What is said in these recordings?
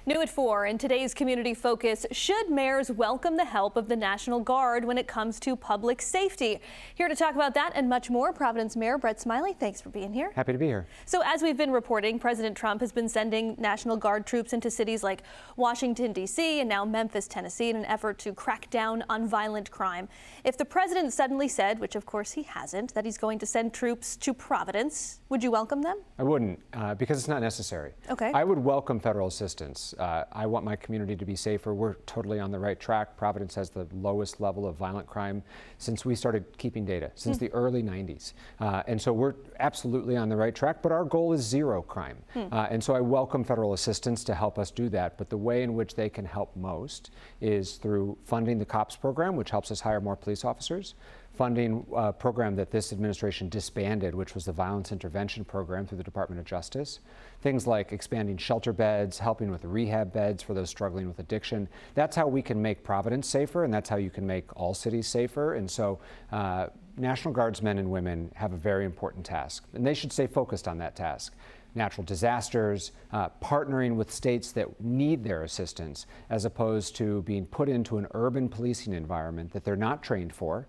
New at 4 in today's Community Focus, should mayors welcome the help of the National Guard when it comes to public safety? Here to talk about that and much more, Providence Mayor Brett Smiley, thanks for being here. Happy to be here. So as we've been reporting, President Trump has been sending National Guard troops into cities like Washington, D.C. and now Memphis, Tennessee in an effort to crack down on violent crime. If the president suddenly said, which of course he hasn't, that he's going to send troops to Providence, would you welcome them? I wouldn't, because it's not necessary. Okay. I would welcome federal assistance. I want my community to be safer. We're totally on the right track. Providence has the lowest level of violent crime since we started keeping data, since the early 90s. And so we're absolutely on the right track, but our goal is zero crime. And so I welcome federal assistance to help us do that. But the way in which they can help most is through funding the COPS program, which helps us hire more police officers, funding a program that this administration disbanded, which was the Violence Intervention Program through the Department of Justice. Things like expanding shelter beds, helping with rehab beds for those struggling with addiction. That's how we can make Providence safer, and that's how you can make all cities safer. And so National Guardsmen and women have a very important task, and they should stay focused on that task. Natural disasters, partnering with states that need their assistance, as opposed to being put into an urban policing environment that they're not trained for,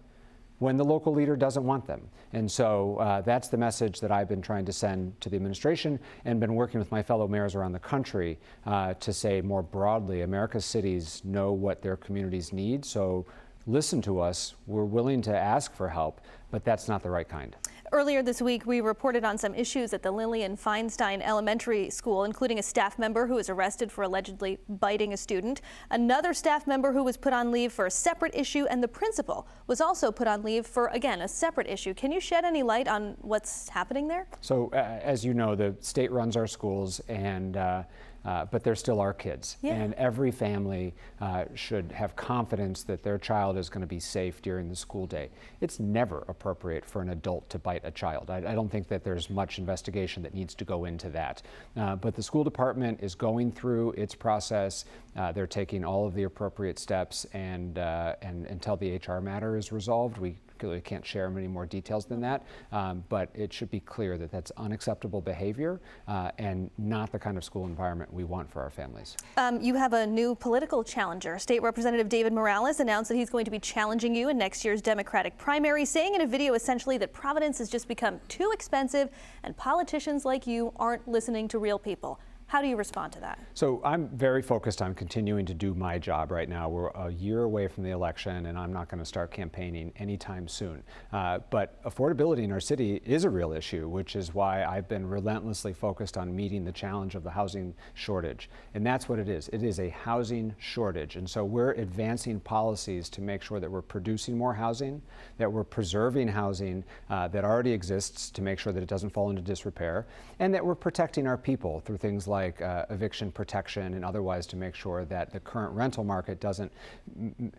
when the local leader doesn't want them. And so that's the message that I've been trying to send to the administration and been working with my fellow mayors around the country to say more broadly, America's cities know what their communities need. So listen to us. We're willing to ask for help, but that's not the right kind. Earlier this week, we reported on some issues at the Lillian Feinstein Elementary School, including a staff member who was arrested for allegedly biting a student, another staff member who was put on leave for a separate issue, and the principal was also put on leave for, again, a separate issue. Can you shed any light on what's happening there? So, as you know, the state runs our schools, and but they're still our kids. Yeah. And every family should have confidence that their child is going to be safe during the school day. It's never appropriate for an adult to bite a child. I don't think that there's much investigation that needs to go into that. But the school department is going through its process. They're taking all of the appropriate steps, and until the HR matter is resolved, we clearly can't share many more details than that, but it should be clear that that's unacceptable behavior and not the kind of school environment we want for our families. You have a new political challenger. State Representative David Morales announced that he's going to be challenging you in next year's Democratic primary, saying in a video essentially that Providence has just become too expensive and politicians like you aren't listening to real people. How do you respond to that? So I'm very focused on continuing to do my job right now. We're a year away from the election, and I'm not going to start campaigning anytime soon. But affordability in our city is a real issue, which is why I've been relentlessly focused on meeting the challenge of the housing shortage. And that's what it is. It is a housing shortage. And so we're advancing policies to make sure that we're producing more housing, that we're preserving housing that already exists to make sure that it doesn't fall into disrepair, and that we're protecting our people through things like eviction protection and otherwise to make sure that the current rental market doesn't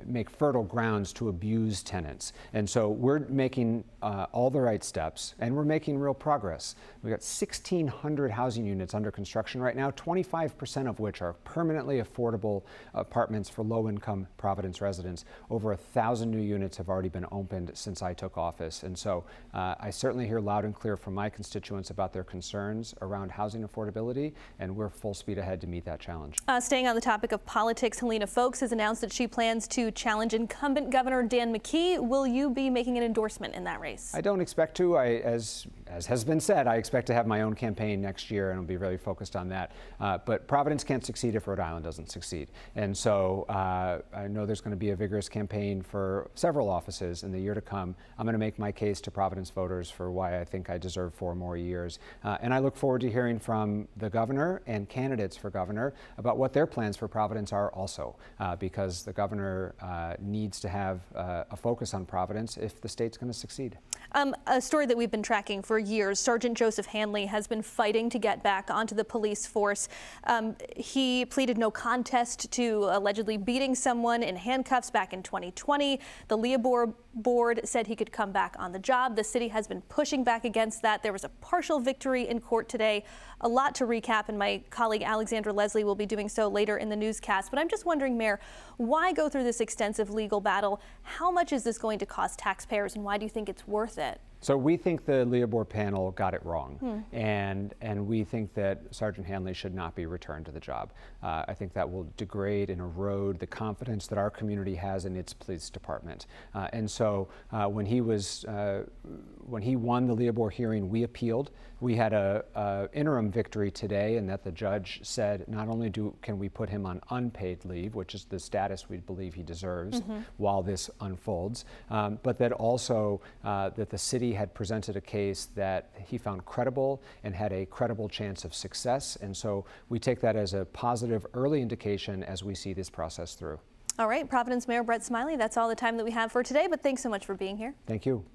make fertile grounds to abuse tenants. And so we're making all the right steps, and we're making real progress. We've got 1,600 housing units under construction right now, 25% of which are permanently affordable apartments for low-income Providence residents. Over 1,000 new units have already been opened since I took office. And so I certainly hear loud and clear from my constituents about their concerns around housing affordability, and we're full speed ahead to meet that challenge. Staying on the topic of politics, Helena Foulkes has announced that she plans to challenge incumbent Governor Dan McKee. Will you be making an endorsement in that race? I don't expect to. As has been said, I expect to have my own campaign next year, and I'll be really focused on that. But Providence can't succeed if Rhode Island doesn't succeed. And so I know there's going to be a vigorous campaign for several offices in the year to come. I'm going to make my case to Providence voters for why I think I deserve 4 more years. And I look forward to hearing from the governor and candidates for governor about what their plans for Providence are also, because the governor needs to have a focus on Providence if the state's going to succeed. A story that we've been tracking for years, Sergeant Joseph Hanley has been fighting to get back onto the police force. He pleaded no contest to allegedly beating someone in handcuffs back in 2020. The Leobor board said he could come back on the job. The city has been pushing back against that. There was a partial victory in court today. A lot to recap, and my colleague Alexandra Leslie will be doing so later in the newscast. But I'm just wondering, Mayor, why go through this extensive legal battle? How much is this going to cost taxpayers, and why do you think it's worth it? So we think the Leobor panel got it wrong, and we think that Sergeant Hanley should not be returned to the job. I think that will degrade and erode the confidence that our community has in its police department. And so when he won the Leobor hearing, we appealed. We had a interim victory today, in that the judge said not only can we put him on unpaid leave, which is the status we believe he deserves while this unfolds, but that also that the city had presented a case that he found credible and had a credible chance of success. And so we take that as a positive early indication as we see this process through. All right, Providence Mayor Brett Smiley, that's all the time that we have for today, but thanks so much for being here. Thank you.